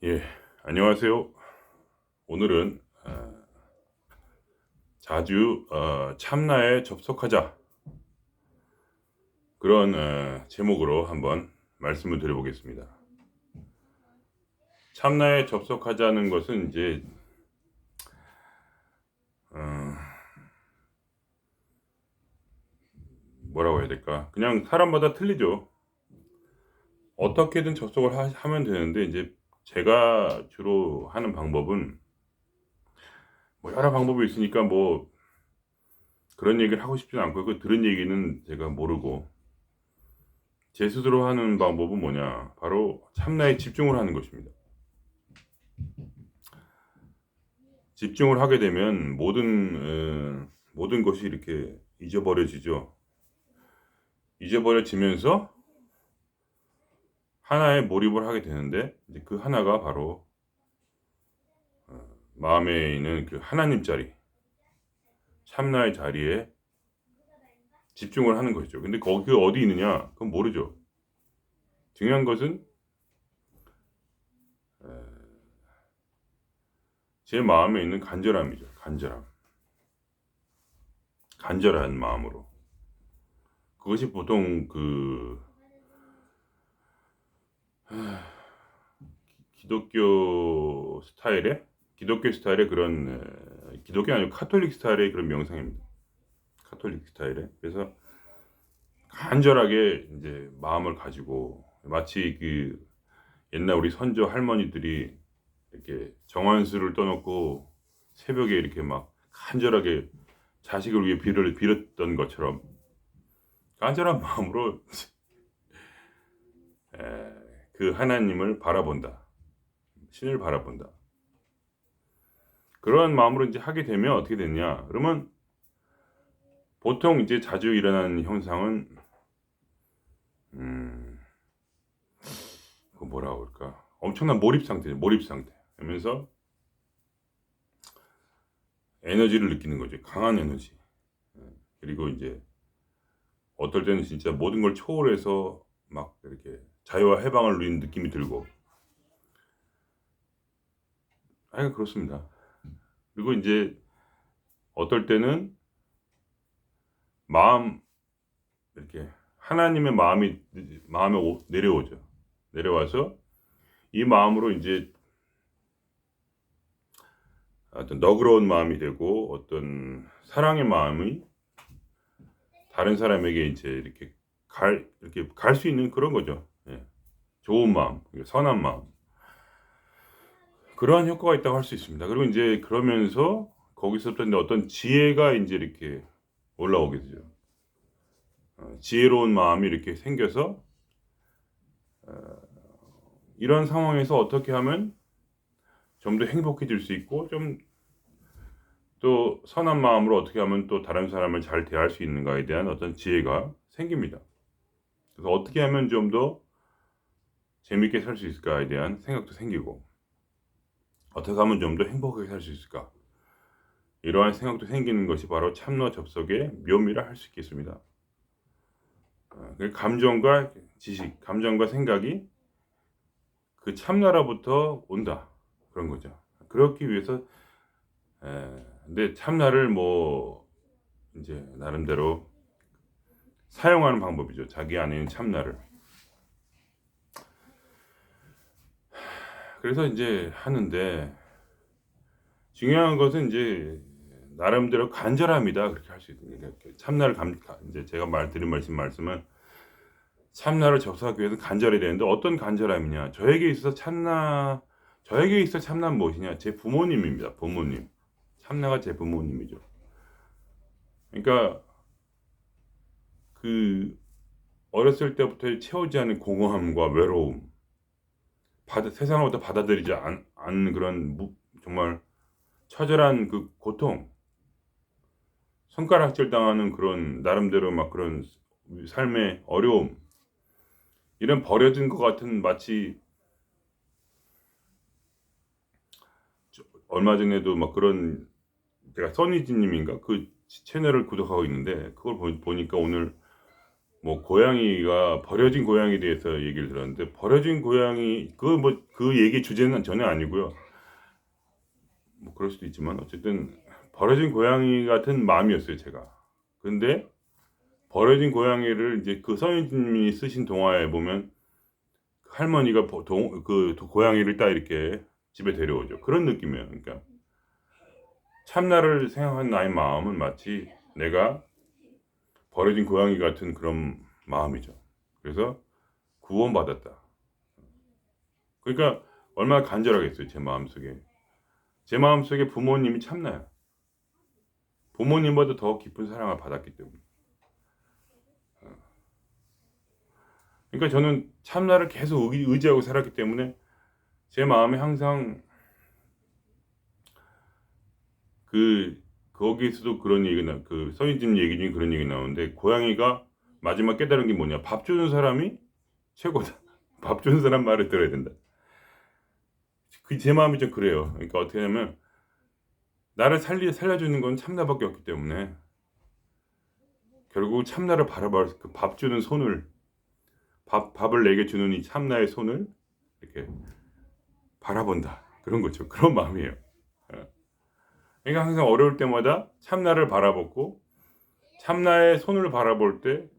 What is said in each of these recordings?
예, 안녕하세요. 오늘은 자주 참나에 접속하자 그런 제목으로 한번 말씀을 드려보겠습니다. 참나에 접속하자는 것은 이제 어, 뭐라고 해야 될까? 그냥 사람마다 틀리죠. 어떻게든 접속을 하면 되는데 이제 제가 주로 하는 방법은 뭐 여러 방법이 있으니까 뭐 그런 얘기를 하고 싶지는 않고 그 들은 얘기는 제가 모르고 제 스스로 하는 방법은 뭐냐? 바로 참나에 집중을 하는 것입니다. 집중을 하게 되면 모든 것이 이렇게 잊어버려지죠. 잊어버려지면서 하나에 몰입을 하게 되는데 이제 그 하나가 바로 마음에 있는 그 하나님 자리, 참나의 자리에 집중을 하는 것이죠. 근데 거기가 어디 있느냐? 그건 모르죠. 중요한 것은 제 마음에 있는 간절함이죠. 간절함. 간절한 마음으로. 그것이 보통 그 기독교 스타일의 그런 기독교 아니고 카톨릭 스타일의 그런 명상입니다. 카톨릭 스타일의. 그래서 간절하게 이제 마음을 가지고 마치 그 옛날 우리 선조 할머니들이 이렇게 정한수를 떠놓고 새벽에 이렇게 막 간절하게 자식을 위해 빌었던 것처럼 간절한 마음으로 그 하나님을 바라본다. 신을 바라본다. 그런 마음으로 이제 하게 되면 어떻게 됐냐? 그러면 보통 이제 자주 일어나는 형상은 음, 그 뭐라고 할까? 엄청난 몰입 상태죠. 몰입 상태. 그러면서 에너지를 느끼는 거죠. 강한 에너지. 그리고 이제 어떨 때는 진짜 모든 걸 초월해서 막 이렇게 자유와 해방을 누리는 느낌이 들고. 아, 그렇습니다. 그리고 이제 어떨 때는 마음 이렇게 하나님의 마음에 내려오죠. 내려와서 이 마음으로 이제 어떤 너그러운 마음이 되고 어떤 사랑의 마음이 다른 사람에게 이제 이렇게 갈 수 있는 그런 거죠. 예. 좋은 마음, 선한 마음. 그러한 효과가 있다고 할 수 있습니다. 그리고 이제 그러면서 거기서부터 이제 어떤 지혜가 이제 이렇게 올라오게 되죠. 지혜로운 마음이 이렇게 생겨서 이런 상황에서 어떻게 하면 좀 더 행복해질 수 있고 좀 또 선한 마음으로 어떻게 하면 또 다른 사람을 잘 대할 수 있는가에 대한 어떤 지혜가 생깁니다. 그래서 어떻게 하면 좀 더 재밌게 살 수 있을까에 대한 생각도 생기고 어떻게 하면 좀 더 행복하게 살 수 있을까 이러한 생각도 생기는 것이 바로 참나 접속의 묘미라 할 수 있겠습니다. 그 감정과 지식, 감정과 생각이 그 참나라부터 온다 그런 거죠. 그렇기 위해서 근데 참나를 뭐 이제 나름대로 사용하는 방법이죠. 자기 안에 있는 참나를. 그래서 이제 하는데 중요한 것은 이제 나름대로 간절함이다 그렇게 할 수 있는 게 참나를 이제 제가 드린 말씀은 참나를 접수하기 위해서 간절해야 되는데 어떤 간절함이냐 저에게 있어 참나는 무엇이냐 제 부모님입니다. 부모님 참나가 제 부모님이죠. 그러니까 그 어렸을 때부터 채우지 않은 공허함과 외로움 세상으로부터 받아들이지 않는 그런 정말 처절한 그 고통 손가락질 당하는 그런 나름대로 막 그런 삶의 어려움 이런 버려진 것 같은 마치 얼마 전에도 막 그런 제가 써니지님인가 그 채널을 구독하고 있는데 그걸 보니까 오늘 뭐 고양이가 버려진 고양이에 대해서 얘기를 들었는데, 버려진 고양이 그 얘기 주제는 전혀 아니고요. 뭐 그럴 수도 있지만 어쨌든 버려진 고양이 같은 마음이었어요, 제가. 근데 버려진 고양이를 이제 그 서인님이 쓰신 동화에 보면 할머니가 고양이를 딱 이렇게 집에 데려오죠. 그런 느낌이에요. 그러니까 참나를 생각한 나의 마음은 마치 내가 버려진 고양이 같은 그런 마음이죠. 그래서 구원받았다. 그러니까 얼마나 간절하겠어요, 제 마음속에. 제 마음속에 부모님이 참나요. 부모님보다 더 깊은 사랑을 받았기 때문에. 그러니까 저는 참나를 계속 의지하고 살았기 때문에 제 마음에 항상 거기서도 그런 얘기가 그 서인집 얘기 중에 그런 얘기 나오는데, 고양이가 마지막 깨달은 게 뭐냐? 밥 주는 사람이 최고다. 밥 주는 사람 말을 들어야 된다. 그 제 마음이 좀 그래요. 그러니까 어떻게 하냐면 나를 살려주는 건 참나밖에 없기 때문에 결국 참나를 바라봐, 그 밥 주는 손을, 밥을 내게 주는 이 참나의 손을 이렇게 바라본다. 그런 거죠. 그런 마음이에요. 예. 그러니까 항상 어려울 때마다 참나를 바라보고 참나의 손을 바라볼 때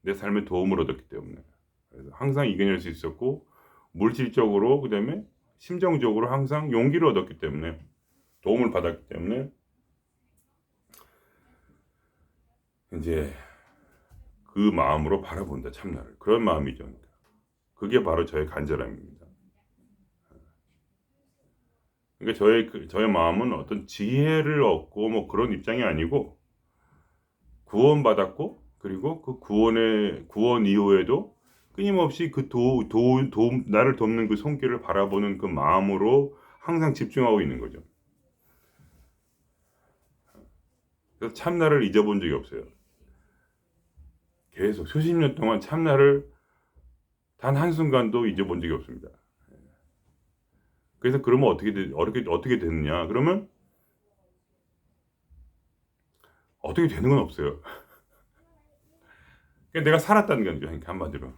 내 삶에 도움을 얻었기 때문에, 그래서 항상 이겨낼 수 있었고, 물질적으로 그다음에 심정적으로 항상 용기를 얻었기 때문에, 도움을 받았기 때문에 이제 그 마음으로 바라본다, 참나를. 그런 마음이죠. 그게 바로 저의 간절함입니다. 그러니까 저의 마음은 어떤 지혜를 얻고 뭐 그런 입장이 아니고, 구원받았고, 그리고 그 구원 이후에도 끊임없이 나를 돕는 그 손길을 바라보는 그 마음으로 항상 집중하고 있는 거죠. 그래서 참나를 잊어본 적이 없어요. 계속 수십 년 동안 참나를 단 한순간도 잊어본 적이 없습니다. 그래서 그러면 어떻게 되느냐? 그러면 어떻게 되는 건 없어요. 그러니까 내가 살았다는 거죠. 그러니까 한마디로.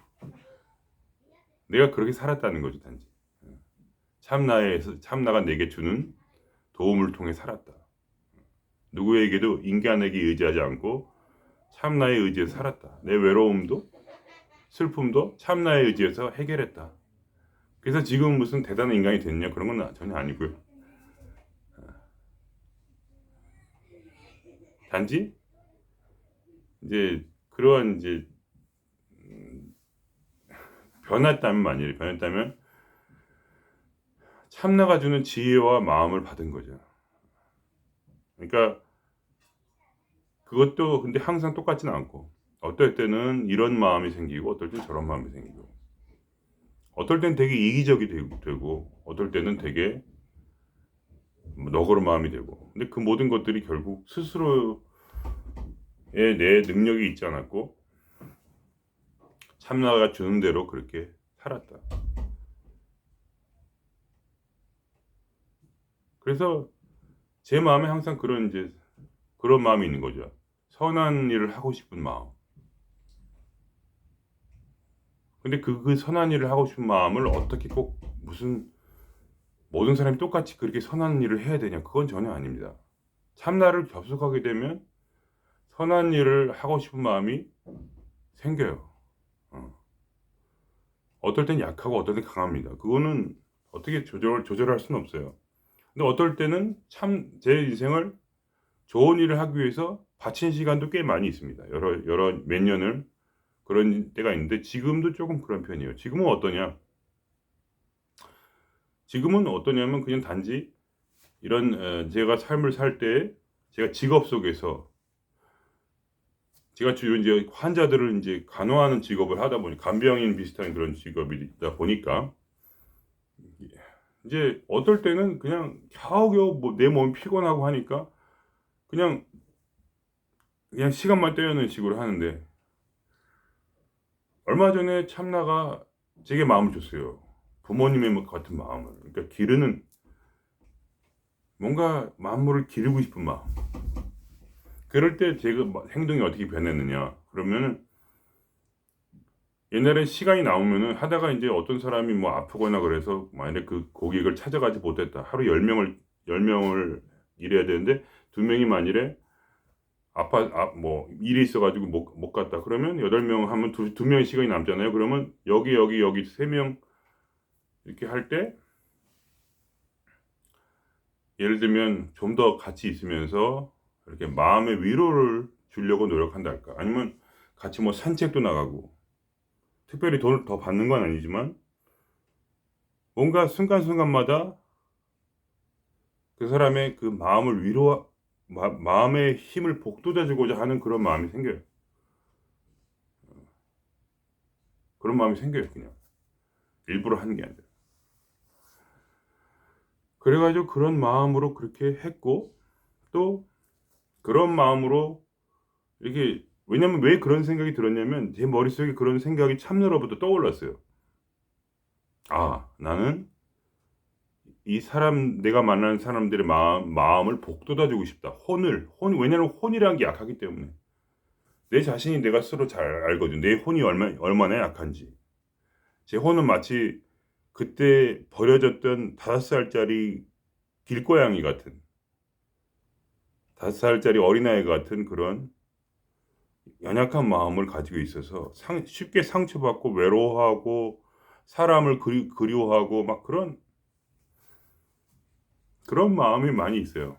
내가 그렇게 살았다는 거죠, 단지. 참나가 내게 주는 도움을 통해 살았다. 누구에게도 인간에게 의지하지 않고 참나에 의지해서 살았다. 내 외로움도 슬픔도 참나에 의지해서 해결했다. 그래서 지금 무슨 대단한 인간이 됐냐, 그런 건 전혀 아니고요. 단지 이제 그러한 이제 변했다면 참나가 주는 지혜와 마음을 받은 거죠. 그러니까 그것도 근데 항상 똑같지는 않고, 어떨 때는 이런 마음이 생기고 어떨 땐 저런 마음이 생기고, 어떨 땐 되게 이기적이 되고 어떨 때는 되게 너그러운 마음이 되고. 근데 그 모든 것들이 결국 스스로의 내 능력이 있지 않았고 참나가 주는 대로 그렇게 살았다. 그래서 제 마음에 항상 그런 마음이 있는 거죠. 선한 일을 하고 싶은 마음. 근데 그 선한 일을 하고 싶은 마음을 어떻게 꼭 무슨 모든 사람이 똑같이 그렇게 선한 일을 해야 되냐? 그건 전혀 아닙니다. 참나를 접속하게 되면 선한 일을 하고 싶은 마음이 생겨요. 어떨 땐 약하고 어떨 땐 강합니다. 그거는 어떻게 조절할 수는 없어요. 근데 어떨 때는 참 제 인생을 좋은 일을 하기 위해서 바친 시간도 꽤 많이 있습니다. 여러 몇 년을 그런 때가 있는데, 지금도 조금 그런 편이에요. 지금은 어떠냐면 그냥 단지 이런 제가 삶을 살 때 제가 직업 속에서 제가 주로 이제 환자들을 이제 간호하는 직업을 하다 보니, 간병인 비슷한 그런 직업이다 보니까 이제 어떨 때는 그냥 겨우겨우 뭐 내 몸이 피곤하고 하니까 그냥 시간만 때우는 식으로 하는데, 얼마 전에 참나가 제게 마음을 줬어요. 부모님의 같은 마음을. 그러니까 기르는, 뭔가 만물을 기르고 싶은 마음. 그럴 때 제가 행동이 어떻게 변했느냐? 그러면은 옛날에 시간이 나오면은 하다가 이제 어떤 사람이 뭐 아프거나 그래서 만약에 그 고객을 찾아가지 못했다. 하루 10명을 일해야 되는데 2명이 만일에 뭐 일이 있어가지고 못 갔다. 그러면 8명 하면 2명의 시간이 남잖아요. 그러면 여기 3명 이렇게 할 때 예를 들면 좀 더 같이 있으면서 이렇게 마음의 위로를 주려고 노력한달까. 아니면 같이 뭐 산책도 나가고 특별히 돈을 더 받는 건 아니지만 뭔가 순간순간마다 그 사람의 그 마음을 마음의 힘을 북돋아주고자 하는 그런 마음이 생겨요. 그런 마음이 생겨요, 그냥. 일부러 하는 게 아니라. 그래가지고 그런 마음으로 그렇게 했고, 또 그런 마음으로 이렇게, 왜냐면 왜 그런 생각이 들었냐면, 제 머릿속에 그런 생각이 참느라부터 떠올랐어요. 아, 나는 내가 만나는 사람들의 마음을 북돋아주고 싶다. 왜냐면 혼이라는 게 약하기 때문에. 내 자신이 내가 스스로 잘 알거든. 내 혼이 얼마나 약한지. 제 혼은 마치 그때 버려졌던 5살짜리 길고양이 같은, 5살짜리 어린아이 같은 그런 연약한 마음을 가지고 있어서 쉽게 상처받고 외로워하고 사람을 그리워하고 막 그런 마음이 많이 있어요.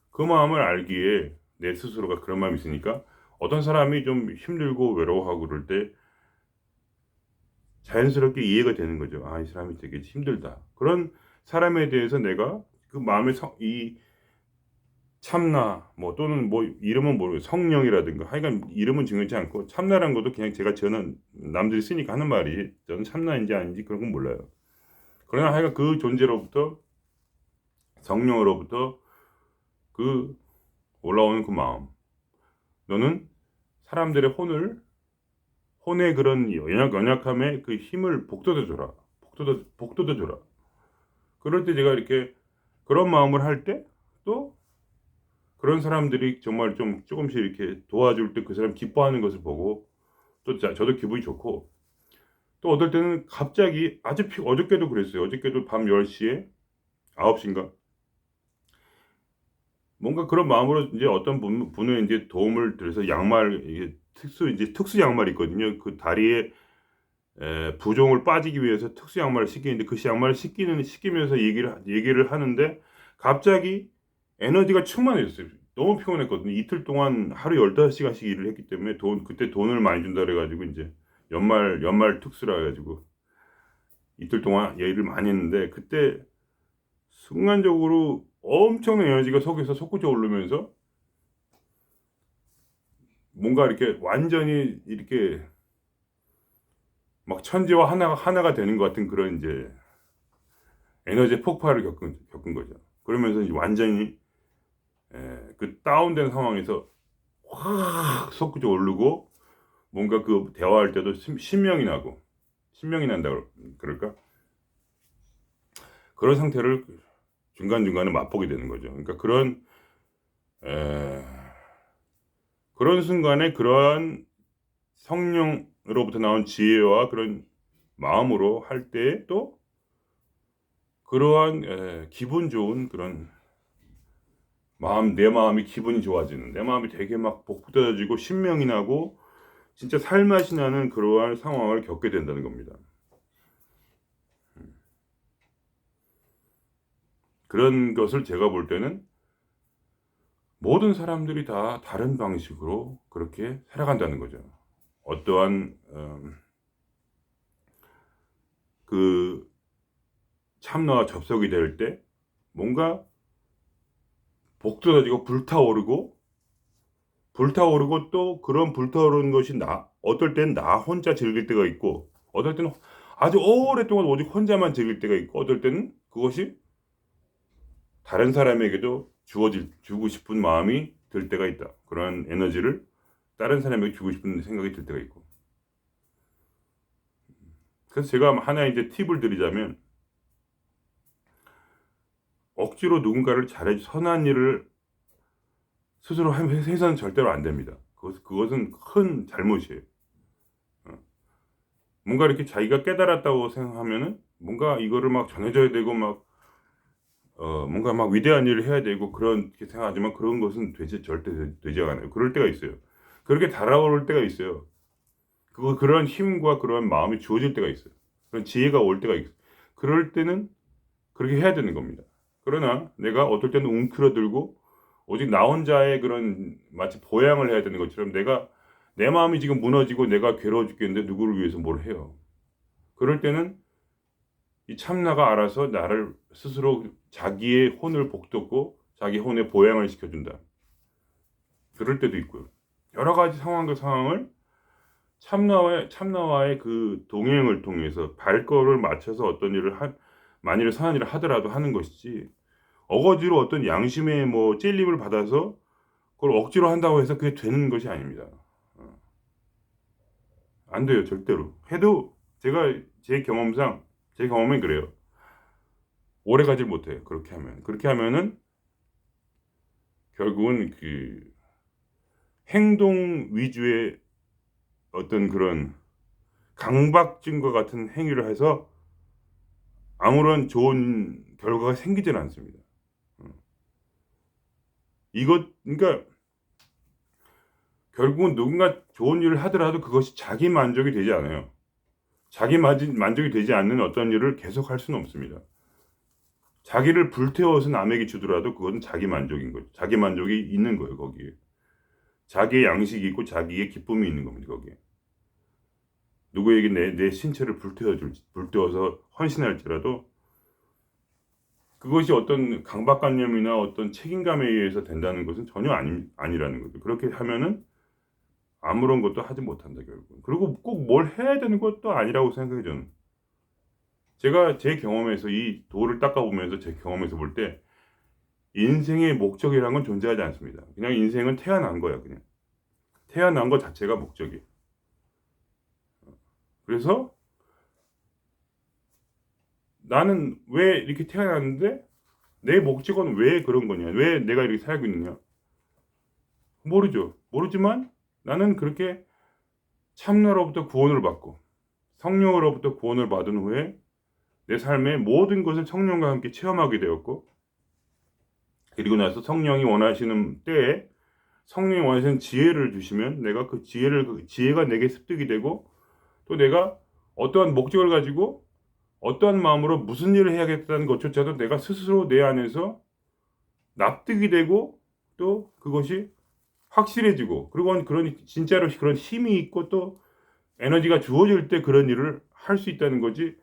그 마음을 알기에 내 스스로가 그런 마음이 있으니까 어떤 사람이 좀 힘들고 외로워하고 그럴 때 자연스럽게 이해가 되는 거죠. 아, 이 사람이 되게 힘들다. 그런 사람에 대해서 내가 그 마음의 이 참나 뭐 또는 뭐 이름은 모르고 성령이라든가 하여간 이름은 중요하지 않고 참나라는 것도 그냥 제가 저는 남들이 쓰니까 하는 말이 저는 참나인지 아닌지 그런 건 몰라요. 그러나 하여간 그 존재로부터 성령으로부터 그 올라오는 그 마음, 너는 사람들의 혼의 그런 연약함에 그 힘을 북돋아줘라. 북돋아줘라. 그럴 때 제가 이렇게 그런 마음을 할 때 또 그런 사람들이 정말 좀 조금씩 이렇게 도와줄 때 그 사람 기뻐하는 것을 보고 또 저도 기분이 좋고 또 어떨 때는 갑자기 어저께도 그랬어요. 어저께도 밤 10시에 9시인가 뭔가 그런 마음으로 이제 어떤 분은 이제 도움을 드려서 이게 특수 양말이 있거든요. 그 다리에 부종을 빠지기 위해서 특수 양말을 신기는데 그 양말을 신기면서 얘기를 하는데 갑자기 에너지가 충만해졌어요. 너무 피곤했거든요. 이틀 동안 하루 15시간씩 일을 했기 때문에 그때 돈을 많이 준다 그래가지고 이제 연말 특수라 해가지고 이틀 동안 일을 많이 했는데 그때 순간적으로 엄청난 에너지가 속에서 솟구쳐 오르면서 뭔가 이렇게 완전히 이렇게 막 천지와 하나가 되는 것 같은 그런 이제 에너지 폭발을 겪은 거죠. 그러면서 이제 완전히 그 다운된 상황에서 확 솟구쳐 오르고 뭔가 그 대화할 때도 신명이 난다 그럴까? 그런 상태를 중간중간에 맛보게 되는 거죠. 그러니까 에, 그런 순간에 그러한 성령으로부터 나온 지혜와 그런 마음으로 할 때 또 그러한 기분 좋은 그런 내 마음이 기분이 좋아지는, 내 마음이 되게 막 복돋아지고 신명이 나고 진짜 살맛이 나는 그러한 상황을 겪게 된다는 겁니다. 그런 것을 제가 볼 때는 모든 사람들이 다 다른 방식으로 그렇게 살아간다는 거죠. 어떠한 그 참나와 접속이 될 때 뭔가 복돋아지고 불타오르고 또 그런 불타오르는 것이 어떨 땐 나 혼자 즐길 때가 있고 어떨 때는 아주 오랫동안 오직 혼자만 즐길 때가 있고 어떨 때는 그것이 다른 사람에게도 주고 싶은 마음이 들 때가 있다. 그런 에너지를 다른 사람에게 주고 싶은 생각이 들 때가 있고. 그래서 제가 하나의 이제 팁을 드리자면 억지로 누군가를 선한 일을 스스로 해서는 절대로 안 됩니다. 그것은 큰 잘못이에요. 뭔가 이렇게 자기가 깨달았다고 생각하면은 뭔가 이거를 막 전해줘야 되고 막 뭔가 막 위대한 일을 해야 되고 그렇게 생각하지만 그런 것은 절대 되지 않아요. 그럴 때가 있어요. 그렇게 달아오를 때가 있어요. 그런 힘과 그런 마음이 주어질 때가 있어요. 그런 지혜가 올 때가 있어요. 그럴 때는 그렇게 해야 되는 겁니다. 그러나 내가 어떨 때는 웅크러들고 오직 나 혼자의 그런 마치 보양을 해야 되는 것처럼 내 마음이 지금 무너지고 내가 괴로워 죽겠는데 누구를 위해서 뭘 해요. 그럴 때는 이 참나가 알아서 나를 스스로 자기의 혼을 복돋고 자기 혼의 보양을 시켜준다. 그럴 때도 있고요. 여러 가지 상황과 상황을 참나와의 그 동행을 통해서 발걸음을 맞춰서 어떤 만일에 선한 일을 하더라도 하는 것이지, 어거지로 어떤 양심의 뭐 찔림을 받아서 그걸 억지로 한다고 해서 그게 되는 것이 아닙니다. 안 돼요, 절대로. 해도 제가 제 경험이 그래요. 오래 가질 못해요, 그렇게 하면. 그렇게 하면은 결국은 그 행동 위주의 어떤 그런 강박증과 같은 행위를 해서 아무런 좋은 결과가 생기질 않습니다. 그러니까 결국은 누군가 좋은 일을 하더라도 그것이 자기 만족이 되지 않아요. 자기 만족이 되지 않는 어떤 일을 계속 할 수는 없습니다. 자기를 불태워서 남에게 주더라도 그것은 자기 만족인 거죠. 자기 만족이 있는 거예요, 거기에. 자기의 양식이 있고 자기의 기쁨이 있는 겁니다, 거기에. 누구에게 내 신체를 불태워서 헌신할지라도 그것이 어떤 강박관념이나 어떤 책임감에 의해서 된다는 것은 전혀 아니라는 거죠. 그렇게 하면은 아무런 것도 하지 못한다, 결국. 그리고 꼭 뭘 해야 되는 것도 아니라고 생각해요, 저는. 제가 제 경험에서 이 돌을 닦아보면서 제 경험에서 볼 때 인생의 목적이라는 건 존재하지 않습니다. 그냥 인생은 태어난 거야, 그냥. 태어난 것 자체가 목적이에요. 그래서 나는 왜 이렇게 태어났는데 내 목적은 왜 그런 거냐? 왜 내가 이렇게 살고 있느냐? 모르죠. 모르지만 나는 그렇게 참나로부터 구원을 받고 성령으로부터 구원을 받은 후에 내 삶의 모든 것을 성령과 함께 체험하게 되었고, 그리고 나서 성령이 원하시는 때에 성령이 원하시는 지혜를 주시면 내가 그 지혜가 내게 습득이 되고, 또 내가 어떠한 목적을 가지고 어떠한 마음으로 무슨 일을 해야겠다는 것조차도 내가 스스로 내 안에서 납득이 되고, 또 그것이 확실해지고, 그리고 그런 진짜로 그런 힘이 있고 또 에너지가 주어질 때 그런 일을 할 수 있다는 거지.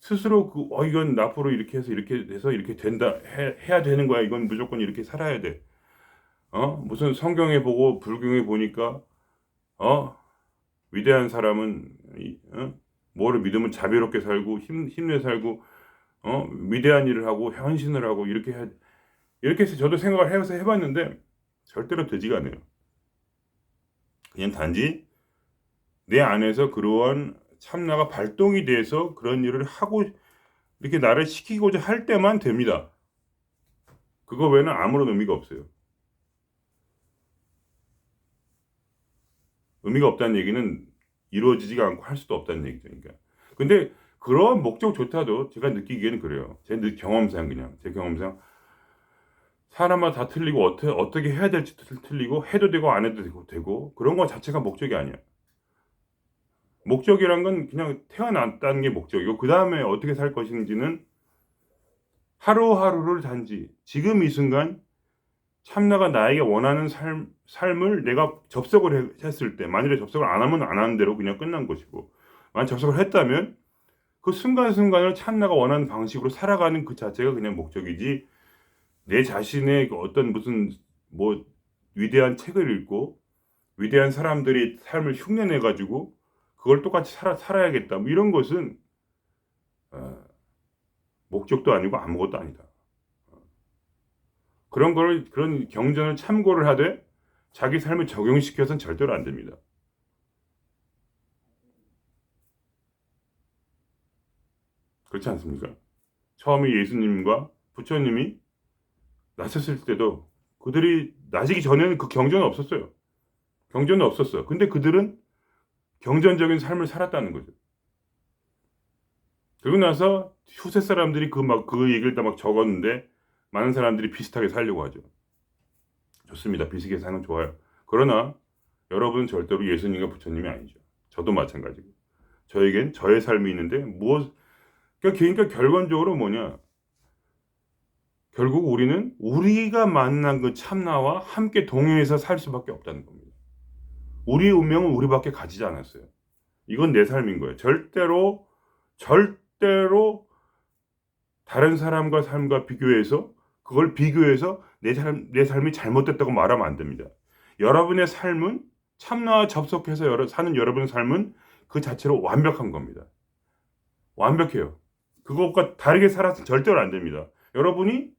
스스로 이건 앞으로 이렇게 해서 이렇게 돼서 이렇게 된다, 해야 되는 거야, 이건 무조건 이렇게 살아야 돼, 무슨 성경에 보고 불경에 보니까 위대한 사람은 뭐를 믿으면 자비롭게 살고 힘내 살고 위대한 일을 하고 헌신을 하고 이렇게 해서 저도 생각을 해서 해봤는데 절대로 되지가 않아요. 그냥 단지 내 안에서 그러한 참나가 발동이 돼서 그런 일을 하고 이렇게 나를 시키고자 할 때만 됩니다. 그거 외에는 아무런 의미가 없어요. 의미가 없다는 얘기는 이루어지지가 않고 할 수도 없다는 얘기죠. 그러니까. 근데 그런 목적조차도 제가 느끼기에는 그래요. 제 경험상 사람마다 다 틀리고 어떻게 해야 될지 틀리고 해도 되고 안 해도 되고 그런 거 자체가 목적이 아니야. 목적이란 건 그냥 태어났다는 게 목적이고, 그 다음에 어떻게 살 것인지는 하루하루를 단지 지금 이 순간 참나가 나에게 원하는 삶을 내가 접속을 했을 때, 만일에 접속을 안 하면 안 하는 대로 그냥 끝난 것이고, 만약 접속을 했다면 그 순간순간을 참나가 원하는 방식으로 살아가는 그 자체가 그냥 목적이지, 내 자신의 어떤 무슨 뭐 위대한 책을 읽고 위대한 사람들이 삶을 흉내내 가지고 그걸 똑같이 살아야겠다, 뭐 이런 것은 목적도 아니고 아무것도 아니다. 그런 경전을 참고를 하되 자기 삶을 적용시켜서는 절대로 안 됩니다. 그렇지 않습니까? 처음에 예수님과 부처님이 나섰을 때도 그들이 나시기 전에는 그 경전은 없었어요. 경전은 없었어요. 근데 그들은 경전적인 삶을 살았다는 거죠. 그러고 나서 후세 사람들이 그 얘기를 다 막 적었는데 많은 사람들이 비슷하게 살려고 하죠. 좋습니다. 비슷하게 사는 건 좋아요. 그러나 여러분은 절대로 예수님과 부처님이 아니죠. 저도 마찬가지고. 저에겐 저의 삶이 있는데 그러니까 결론적으로 뭐냐? 결국 우리는 우리가 만난 그 참나와 함께 동행해서 살 수밖에 없다는 겁니다. 우리의 운명은 우리밖에 가지지 않았어요. 이건 내 삶인 거예요. 절대로 다른 사람과 삶과 비교해서 그걸 비교해서 내 삶이 잘못됐다고 말하면 안 됩니다. 여러분의 삶은 참나와 접속해서 사는 여러분의 삶은 그 자체로 완벽한 겁니다. 완벽해요. 그것과 다르게 살아서 절대로 안 됩니다. 여러분이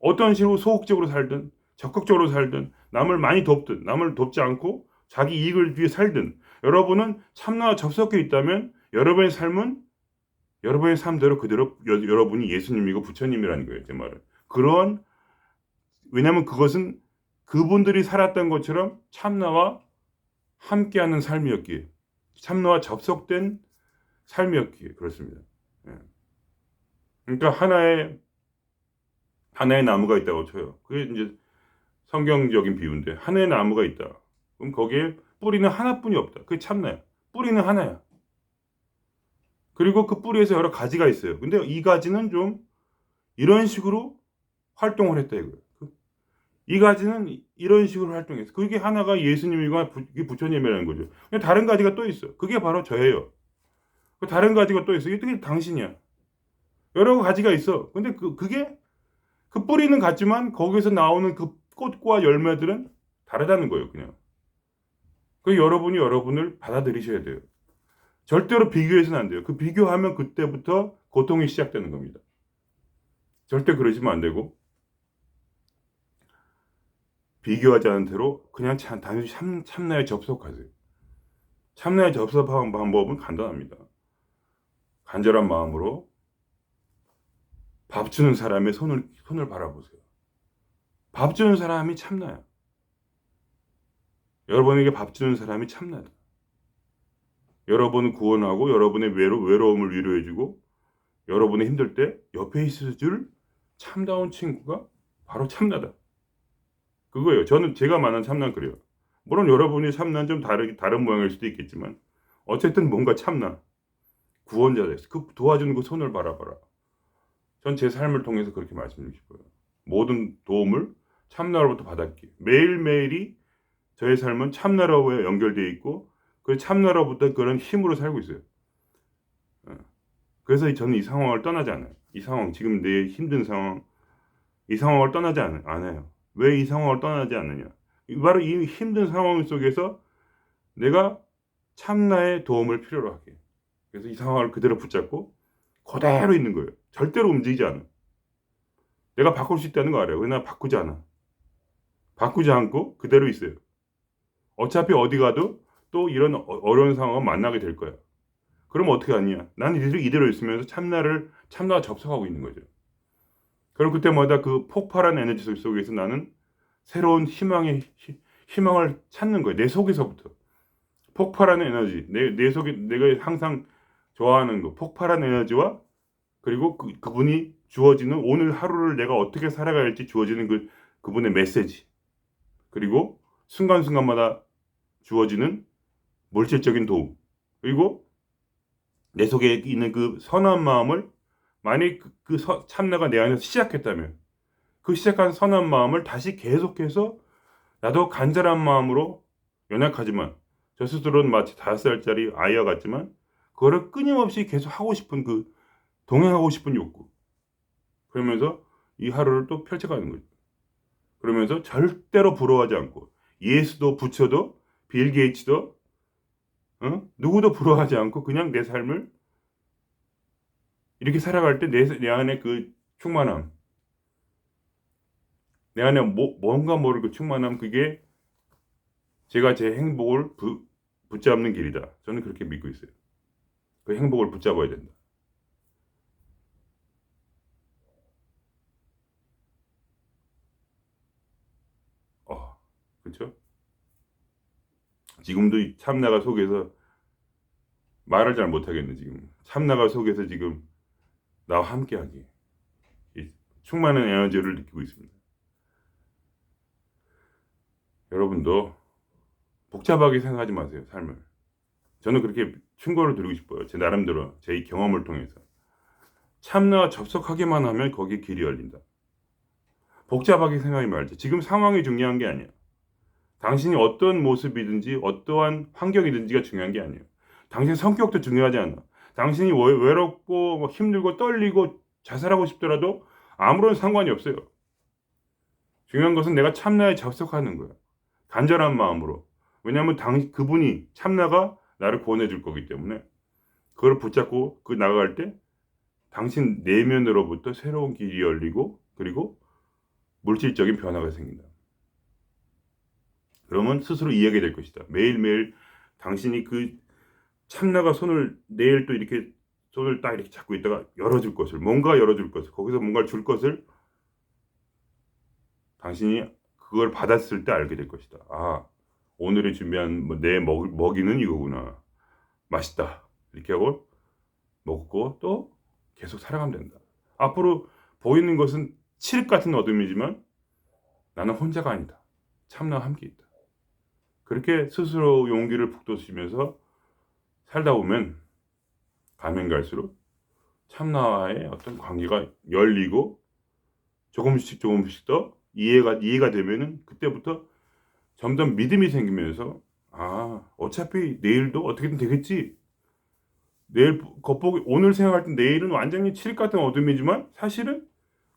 어떤 식으로 소극적으로 살든 적극적으로 살든 남을 많이 돕든 남을 돕지 않고 자기 이익을 위해 살든 여러분은 참나와 접속해 있다면 여러분의 삶대로 그대로 여러분이 예수님이고 부처님이라는 거예요. 제 말은. 왜냐하면 그것은 그분들이 살았던 것처럼 참나와 함께하는 삶이었기에 참나와 접속된 삶이었기에 그렇습니다. 예. 그러니까 하나의 나무가 있다고 쳐요. 그게 이제 성경적인 비유인데 하나의 나무가 있다. 그럼 거기에 뿌리는 하나뿐이 없다. 그게 참나야. 뿌리는 하나야. 그리고 그 뿌리에서 여러 가지가 있어요. 근데 이 가지는 좀 이런 식으로 활동을 했다 이거예요. 이 가지는 이런 식으로 활동했어. 그게 하나가 예수님이고 부처님이라는 거죠. 다른 가지가 또 있어. 그게 바로 저예요. 그 다른 가지가 또 있어. 이게 당신이야. 여러 가지가 있어. 근데 그게 그 뿌리는 같지만 거기서 나오는 그 꽃과 열매들은 다르다는 거예요. 그냥. 그 여러분이 여러분을 받아들이셔야 돼요. 절대로 비교해서는 안 돼요. 그 비교하면 그때부터 고통이 시작되는 겁니다. 절대 그러시면 안 되고 비교하지 않은 대로 그냥 단순히 참나에 접속하세요. 참나에 접속하는 방법은 간단합니다. 간절한 마음으로 밥 주는 사람의 손을 바라보세요. 밥 주는 사람이 참나야. 여러분에게 밥 주는 사람이 참나다. 여러분을 구원하고 여러분의 외로움을 위로해주고 여러분의 힘들 때 옆에 있어줄 참다운 친구가 바로 참나다. 그거예요. 제가 말하는 참나는 그래요. 물론 여러분이 참나는 좀 다른 모양일 수도 있겠지만 어쨌든 뭔가 참나. 구원자 됐어. 그 도와주는 그 손을 바라봐라. 전 제 삶을 통해서 그렇게 말씀드리고 싶어요. 모든 도움을 참나로부터 받았기에 매일매일이 저의 삶은 참나라고 연결되어 있고 그 참나로부터 그런 힘으로 살고 있어요. 그래서 저는 이 상황을 떠나지 않아요. 이 상황, 지금 내 힘든 상황, 이 상황을 떠나지 않아요. 왜 이 상황을 떠나지 않느냐? 바로 이 힘든 상황 속에서 내가 참나의 도움을 필요로 하게. 그래서 이 상황을 그대로 붙잡고 그대로 있는 거예요. 절대로 움직이지 않아. 내가 바꿀 수 있다는 거 알아요. 왜냐 바꾸지 않아. 바꾸지 않고 그대로 있어요. 어차피 어디 가도 또 이런 어려운 상황을 만나게 될 거야. 그럼 어떻게 하냐? 나는 이대로 있으면서 참나와 접속하고 있는 거죠. 그럼 그때마다 그 폭발한 에너지 속에서 나는 새로운 희망을 찾는 거예요. 내 속에서부터. 폭발하는 에너지. 내 속에 내가 항상 좋아하는 거. 폭발한 에너지와 그리고 그분이 주어지는 오늘 하루를 내가 어떻게 살아가야 할지 주어지는 그분의 메시지. 그리고 순간순간마다 주어지는 물질적인 도움. 그리고 내 속에 있는 그 선한 마음을 만약 참나가 내 안에서 시작했다면 그 시작한 선한 마음을 다시 계속해서 나도 간절한 마음으로 연약하지만 저 스스로는 마치 5살짜리 아이와 같지만 그거를 끊임없이 계속 하고 싶은 동행하고 싶은 욕구. 그러면서 이 하루를 또 펼쳐가는 거죠. 그러면서 절대로 부러워하지 않고 예수도 부처도 빌 게이츠도 누구도 부러워하지 않고 그냥 내 삶을 이렇게 살아갈 때 내 안에 그 충만함, 내 안에 뭔가 모를 그 충만함 그게 제가 제 행복을 붙잡는 길이다. 저는 그렇게 믿고 있어요. 그 행복을 붙잡아야 된다. 그렇죠? 지금도 이 참나가 속에서 말을 잘 못하겠네 지금. 참나가 속에서 지금 나와 함께하기 충만한 에너지를 느끼고 있습니다. 여러분도 복잡하게 생각하지 마세요. 삶을. 저는 그렇게 충고를 드리고 싶어요. 제 나름대로 제 경험을 통해서. 참나와 접속하기만 하면 거기에 길이 열린다. 복잡하게 생각하지 말자. 지금 상황이 중요한 게 아니야. 당신이 어떤 모습이든지 어떠한 환경이든지가 중요한 게 아니에요. 당신 성격도 중요하지 않아. 당신이 외롭고 힘들고 떨리고 자살하고 싶더라도 아무런 상관이 없어요. 중요한 것은 내가 참나에 접속하는 거야. 간절한 마음으로. 왜냐하면 그분이 참나가 나를 구원해 줄 거기 때문에 그걸 붙잡고 나아갈 때 당신 내면으로부터 새로운 길이 열리고 그리고 물질적인 변화가 생긴다. 그러면 스스로 이해하게 될 것이다. 매일매일 당신이 그 참나가 내일 또 이렇게 손을 딱 이렇게 잡고 있다가 열어줄 것을, 뭔가 열어줄 것을, 거기서 뭔가를 줄 것을 당신이 그걸 받았을 때 알게 될 것이다. 아, 오늘에 준비한 내 먹이는 이거구나. 맛있다. 이렇게 하고 먹고 또 계속 살아가면 된다. 앞으로 보이는 것은 칠흑 같은 어둠이지만 나는 혼자가 아니다. 참나와 함께 있다. 그렇게 스스로 용기를 북돋으시면서 살다 보면 가면 갈수록 참나와의 어떤 관계가 열리고 조금씩 더 이해가 되면은 그때부터 점점 믿음이 생기면서 어차피 내일도 어떻게든 되겠지. 내일 겉보기 오늘 생각할 때 내일은 완전히 칠흑 같은 어둠이지만 사실은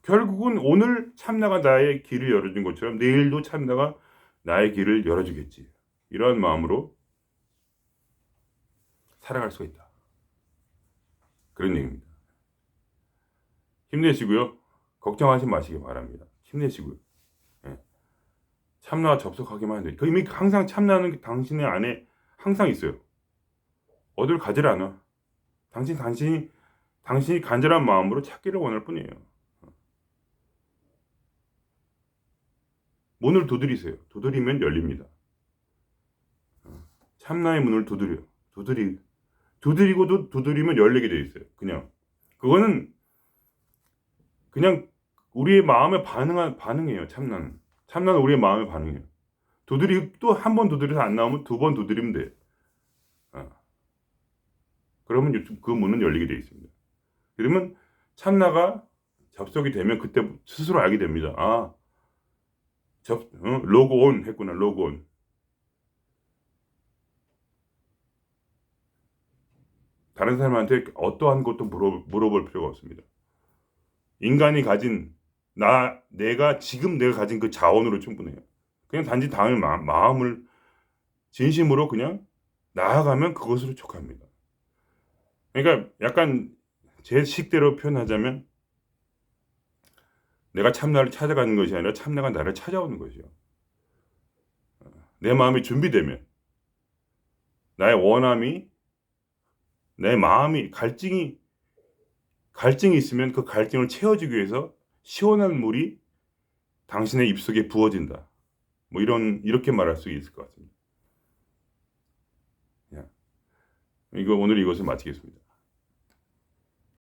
결국은 오늘 참나가 나의 길을 열어준 것처럼 내일도 참나가 나의 길을 열어주겠지. 이런 마음으로 살아갈 수가 있다. 그런 얘기입니다. 힘내시고요. 걱정하지 마시기 바랍니다. 힘내시고요. 예. 참나와 접속하기만 하면 돼요. 이미 항상 참나는 당신의 안에 항상 있어요. 어딜 가질 않아. 당신이 간절한 마음으로 찾기를 원할 뿐이에요. 문을 두드리세요. 두드리면 열립니다. 참나의 문을 두드리고도 두드리면 열리게 돼 있어요. 그거는 그냥 우리의 마음에 반응이에요. 참나는 우리의 마음에 반응이에요. 또 한 번 두드려서 안 나오면 두 번 두드리면 돼. 그러면 그 문은 열리게 돼 있습니다. 그러면 참나가 접속이 되면 그때 스스로 알게 됩니다. 로그온 했구나. 로그온. 다른 사람한테 어떠한 것도 물어볼 필요가 없습니다. 인간이 가진 지금 내가 가진 그 자원으로 충분해요. 그냥 단지 다음에 마음을 진심으로 그냥 나아가면 그것으로 족합니다. 그러니까 약간 제 식대로 표현하자면 내가 참나를 찾아가는 것이 아니라 참나가 나를 찾아오는 것이요. 내 마음이 준비되면 나의 원함이 내 마음이 갈증이 있으면 그 갈증을 채워주기 위해서 시원한 물이 당신의 입속에 부어진다. 이렇게 말할 수 있을 것 같습니다. 오늘 이것을 마치겠습니다.